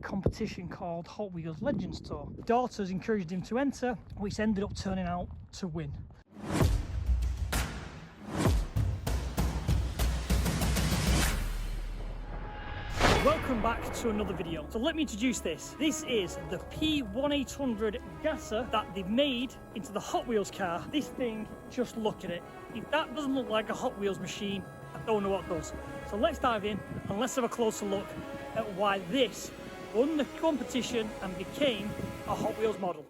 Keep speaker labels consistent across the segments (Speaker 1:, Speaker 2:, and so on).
Speaker 1: competition called Hot Wheels Legends Tour. Daughters encouraged him to enter, which ended up turning out to win. Welcome back to another video. So let me introduce this. This is the P1800 gasser that they made into the Hot Wheels car. This thing, just look at it. If that doesn't look like a Hot Wheels machine, I don't know what does. So let's dive in and let's have a closer look at why this won the competition and became a Hot Wheels model.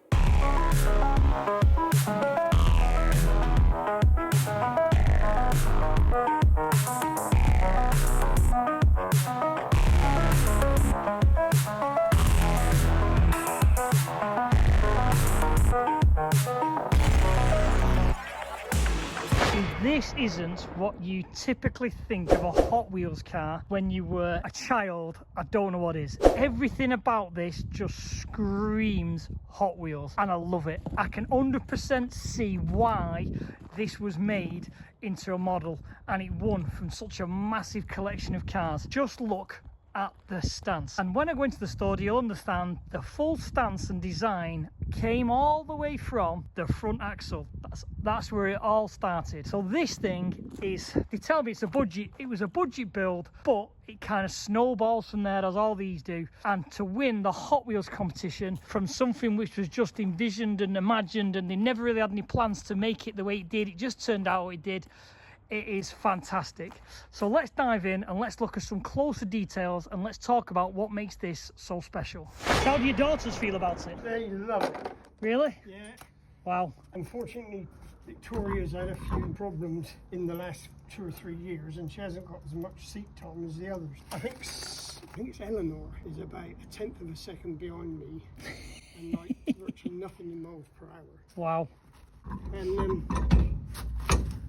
Speaker 1: This isn't what you typically think of a Hot Wheels car when you were a child. I don't know what is. Everything about this just screams Hot Wheels and I love it. I can 100% see why this was made into a model and it won from such a massive collection of cars. Just look at the stance, and when I go into the store you'll understand the full stance and design came all the way from the front axle. That's where it all started. So this thing is, they tell me it was a budget build, but it kind of snowballs from there as all these do. And to win the Hot Wheels competition from something which was just envisioned and imagined and they never really had any plans to make it the way it did, it just turned out how it did. It is fantastic. So let's dive in and let's look at some closer details and let's talk about what makes this so special. How do your daughters feel about it?
Speaker 2: They love it.
Speaker 1: Really?
Speaker 2: Yeah.
Speaker 1: Wow.
Speaker 2: Unfortunately, Victoria's had a few problems in the last 2 or 3 years and she hasn't got as much seat time as the others. I think it's Eleanor is about 1/10 of a second behind me and like virtually nothing in miles per hour.
Speaker 1: Wow.
Speaker 2: And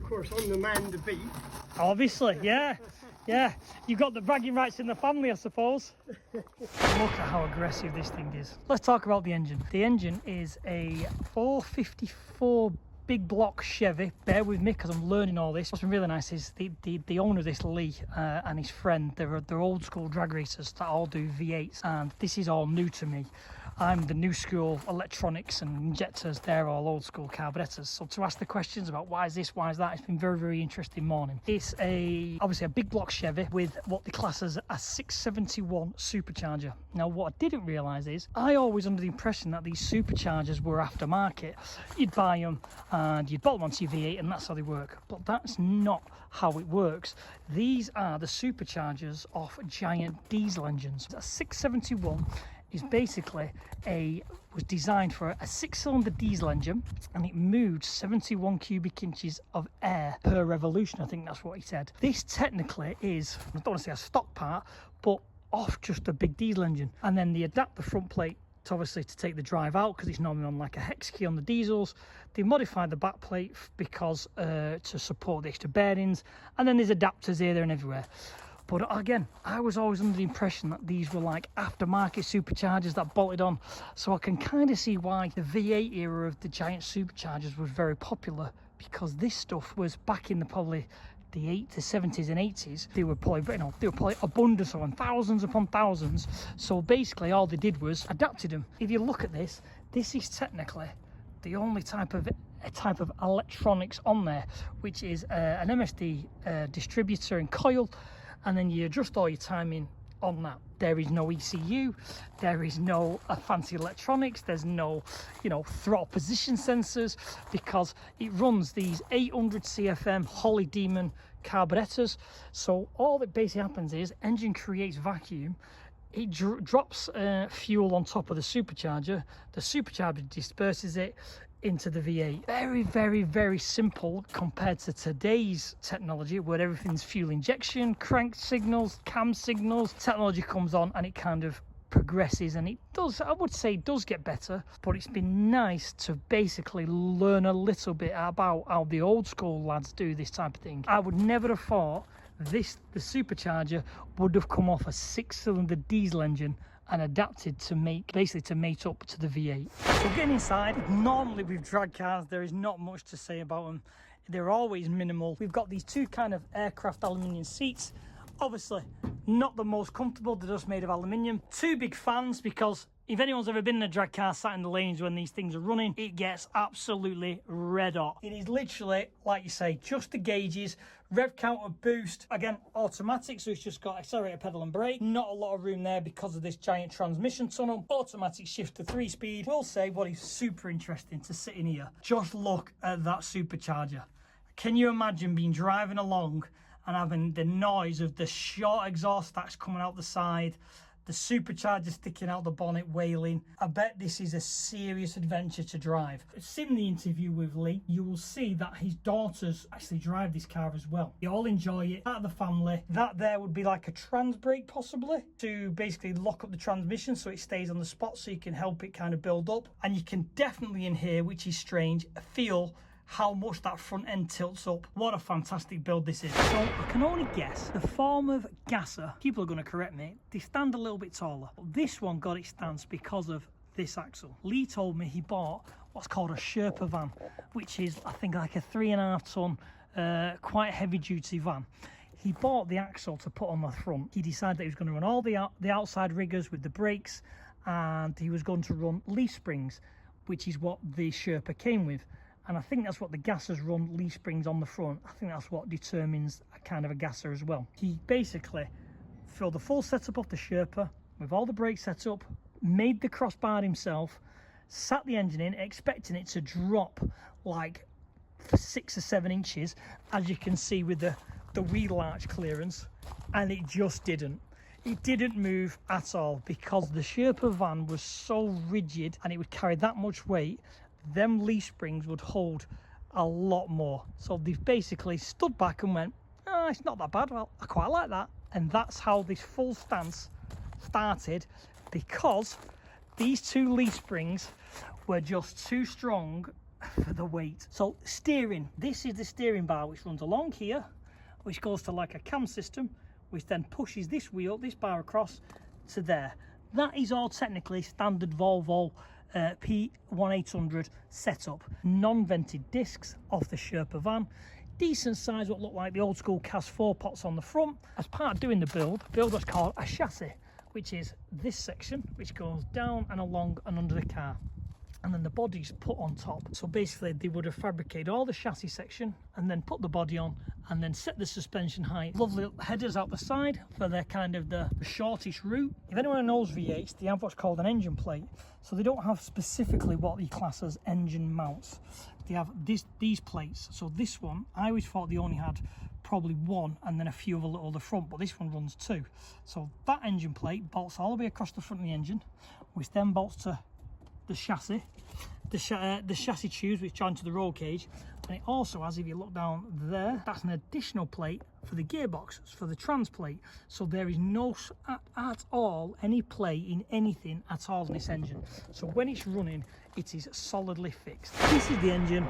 Speaker 2: of course, I'm the man to beat.
Speaker 1: Obviously, yeah. Yeah, you've got the bragging rights in the family, I suppose. Look at how aggressive this thing is. Let's talk about the engine. The engine is a 454 big block Chevy. Bear with me because I'm learning all this. What's been really nice is the owner of this, Lee, and his friend, they're old school drag racers that all do V8s, and this is all new to me. I'm the new school electronics and injectors, they're all old school carburetors. So to ask the questions about why is this, why is that, it's been very, very interesting morning. It's obviously a big block Chevy with what they class as a 671 supercharger. Now what I didn't realise is, I always under the impression that these superchargers were aftermarket. You'd buy them and you'd bolt them onto your V8 and that's how they work. But that's not how it works. These are the superchargers of giant diesel engines. A 671 is basically was designed for a 6-cylinder diesel engine and it moved 71 cubic inches of air per revolution. I think that's what he said. This technically is, I don't want to say a stock part, but off just a big diesel engine. And then they adapt the front plate to obviously to take the drive out because it's normally on like a hex key on the diesels. They modified the back plate because to support the extra bearings, and then there's adapters here, there and everywhere. But again, I was always under the impression that these were like aftermarket superchargers that bolted on. So I can kind of see why the V8 era of the giant superchargers was very popular, because this stuff was back in the probably the 70s and 80s. They were probably, abundance of thousands upon thousands. So basically all they did was adapted them. If you look at this, this is technically the only type of electronics on there, which is an MSD distributor and coil. And then you adjust all your timing on that. There is no ECU, there is no fancy electronics, there's no throttle position sensors, because it runs these 800 CFM Holly Demon carburetors. So all that basically happens is engine creates vacuum, it drops fuel on top of the supercharger disperses it into the V8. Very, very, very simple compared to today's technology where everything's fuel injection, crank signals, cam signals. Technology comes on and it kind of progresses, and it does, I would say, does get better. But it's been nice to basically learn a little bit about how the old school lads do this type of thing. I would never have thought the supercharger would have come off a 6-cylinder diesel engine and adapted to mate up to the V8. So getting inside, normally with drag cars there is not much to say about them. They're always minimal. We've got these two kind of aircraft aluminium seats Obviously, not the most comfortable, they're just made of aluminium. Two big fans, because if anyone's ever been in a drag car sat in the lanes when these things are running, it gets absolutely red hot. It is literally, like you say, just the gauges, rev counter, boost. Again, automatic, so it's just got accelerator, pedal and brake. Not a lot of room there because of this giant transmission tunnel. Automatic shift to 3-speed. Will say what is super interesting to sit in here. Just look at that supercharger. Can you imagine being driving along and having the noise of the short exhaust stacks coming out the side, the supercharger sticking out the bonnet wailing? I bet this is a serious adventure to drive. In the interview with Lee, you will see that his daughters actually drive this car as well. They all enjoy it, part of the family. That there would be like a trans brake possibly, to basically lock up the transmission so it stays on the spot, so you can help it kind of build up. And you can definitely in here, which is strange, feel how much that front end tilts up. What a fantastic build this is. So I can only guess the form of gasser, people are going to correct me, they stand a little bit taller. But this one got its stance because of this axle. Lee told me he bought what's called a Sherpa van, which is I think like a 3.5 ton, quite heavy duty van. He bought the axle to put on the front. He decided that he was going to run all the outside riggers with the brakes, and he was going to run leaf springs, which is what the Sherpa came with. And I think that's what the gassers run, leaf springs on the front. I think that's what determines a kind of a gasser as well. He basically filled the full setup off the Sherpa with all the brakes set up, made the crossbar himself, sat the engine in, expecting it to drop like 6 or 7 inches, as you can see with the wheel arch clearance, and it just didn't. It didn't move at all because the Sherpa van was so rigid and it would carry that much weight. Them leaf springs would hold a lot more. So they've basically stood back and went, oh, it's not that bad. Well, I quite like that. And that's how this full stance started, because these 2 leaf springs were just too strong for the weight. So steering, this is the steering bar, which runs along here, which goes to like a cam system, which then pushes this wheel, this bar across to there. That is all technically standard Volvo P1800 setup. Non-vented discs off the Sherpa van. Decent size, what looked like the old school CAS 4 pots on the front. As part of doing the build was called a chassis, which is this section, which goes down and along and under the car. And then the body's put on top. So basically they would have fabricated all the chassis section and then put the body on and then set the suspension height. Lovely headers out the side for their kind of the shortest route. If anyone knows V8s, they have what's called an engine plate. So they don't have specifically what you class as engine mounts. They have these plates. So this one, I always thought they only had probably one and then a few of a little at the front, but this one runs 2. So that engine plate bolts all the way across the front of the engine, which then bolts to the chassis, the chassis tubes which join to the roll cage. And it also has, if you look down there, that's an additional plate for the gearbox, for the trans plate. So there is no at all any play in anything at all in this engine. So when it's running, it is solidly fixed. This is the engine,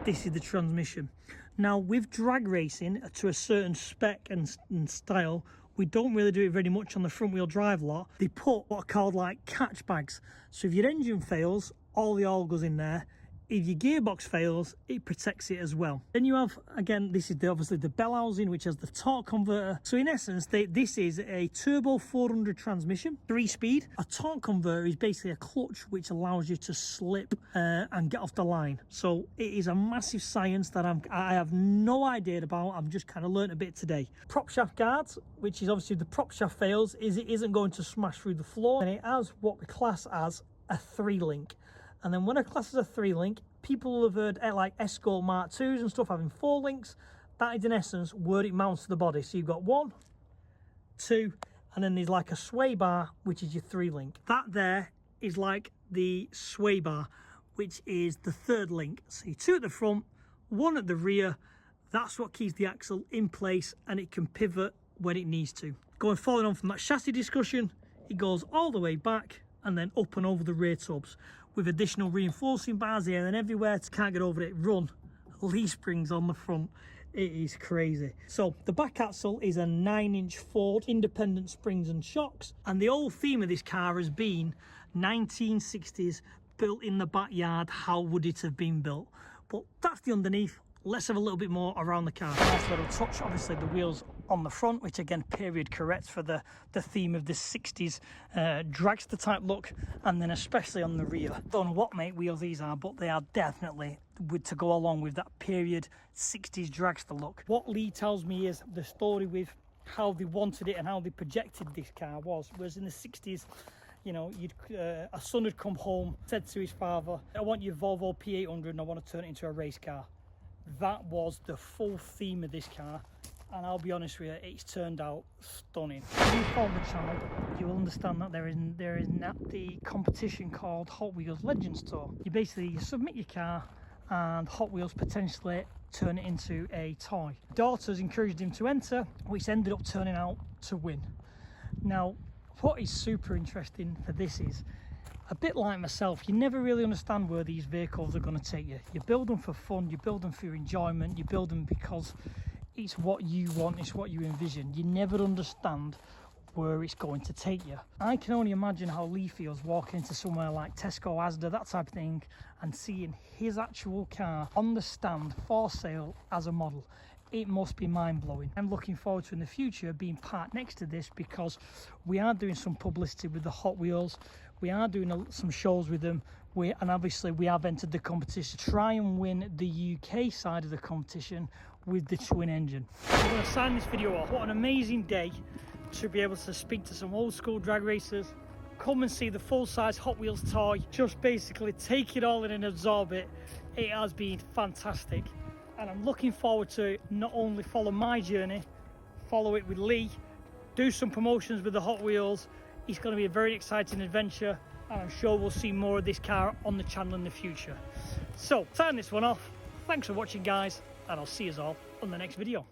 Speaker 1: this is the transmission. Now with drag racing to a certain spec and style, we don't really do it very much on the front wheel drive lot. They put what are called like catch bags. So if your engine fails, all the oil goes in there. If your gearbox fails, it protects it as well. Then you have, again, this is obviously the bell housing, which has the torque converter. So in essence, this is a turbo 400 transmission, 3-speed. A torque converter is basically a clutch which allows you to slip and get off the line. So it is a massive science that I have no idea about. I've just kind of learned a bit today. Prop shaft guards, which is obviously the prop shaft fails, it isn't going to smash through the floor. And it has what we class as a 3-link. And then when a class is a 3-link, people will have heard like Escort Mark 2s and stuff having 4 links. That is in essence where it mounts to the body. So you've got 1, 2, and then there's like a sway bar, which is your 3-link. That there is like the sway bar, which is the 3rd link. So you 2 at the front, 1 at the rear. That's what keeps the axle in place and it can pivot when it needs to. Following on from that chassis discussion, it goes all the way back and then up and over the rear tubs with additional reinforcing bars here and everywhere. Can't get over it. Run leaf springs on the front. It is crazy. So the back axle is a 9-inch Ford independent springs and shocks, and the whole theme of this car has been 1960s, built in the backyard. How would it have been built? But that's the underneath. Let's have a little bit more around the car. Nice little touch. Obviously the wheels on the front, which again period corrects for the theme of the 60s dragster type look, and then especially on the rear. Don't know what make wheels these are, but they are definitely to go along with that period 60s dragster look. What Lee tells me is the story with how they wanted it and how they projected this car was in the 60s, you know, a son had come home, said to his father, I want your Volvo P1800 and I want to turn it into a race car. That was the full theme of this car, and I'll be honest with you, it's turned out stunning. If you follow the channel, you will understand that there is the competition called Hot Wheels Legends Tour. You submit your car and Hot Wheels potentially turn it into a toy. Daughters encouraged him to enter, which ended up turning out to win. Now, what is super interesting for this is, a bit like myself, you never really understand where these vehicles are going to take you. You build them for fun, you build them for your enjoyment, you build them because it's what you want, it's what you envision. You never understand where it's going to take you. I can only imagine how Lee feels walking into somewhere like Tesco, Asda, that type of thing, and seeing his actual car on the stand for sale as a model. It must be mind-blowing. I'm looking forward to in the future being parked next to this, because we are doing some publicity with the Hot Wheels, we are doing some shows with them, and obviously we have entered the competition to try and win the UK side of the competition with the twin engine. I'm going to sign this video off. What an amazing day to be able to speak to some old school drag racers, come and see the full-size Hot Wheels toy, just basically take it all in and absorb it. It has been fantastic, and I'm looking forward to not only follow my journey, follow it with Lee, do some promotions with the Hot Wheels. It's going to be a very exciting adventure, and I'm sure we'll see more of this car on the channel in the future. So, sign this one off. Thanks for watching, guys, and I'll see you all on the next video.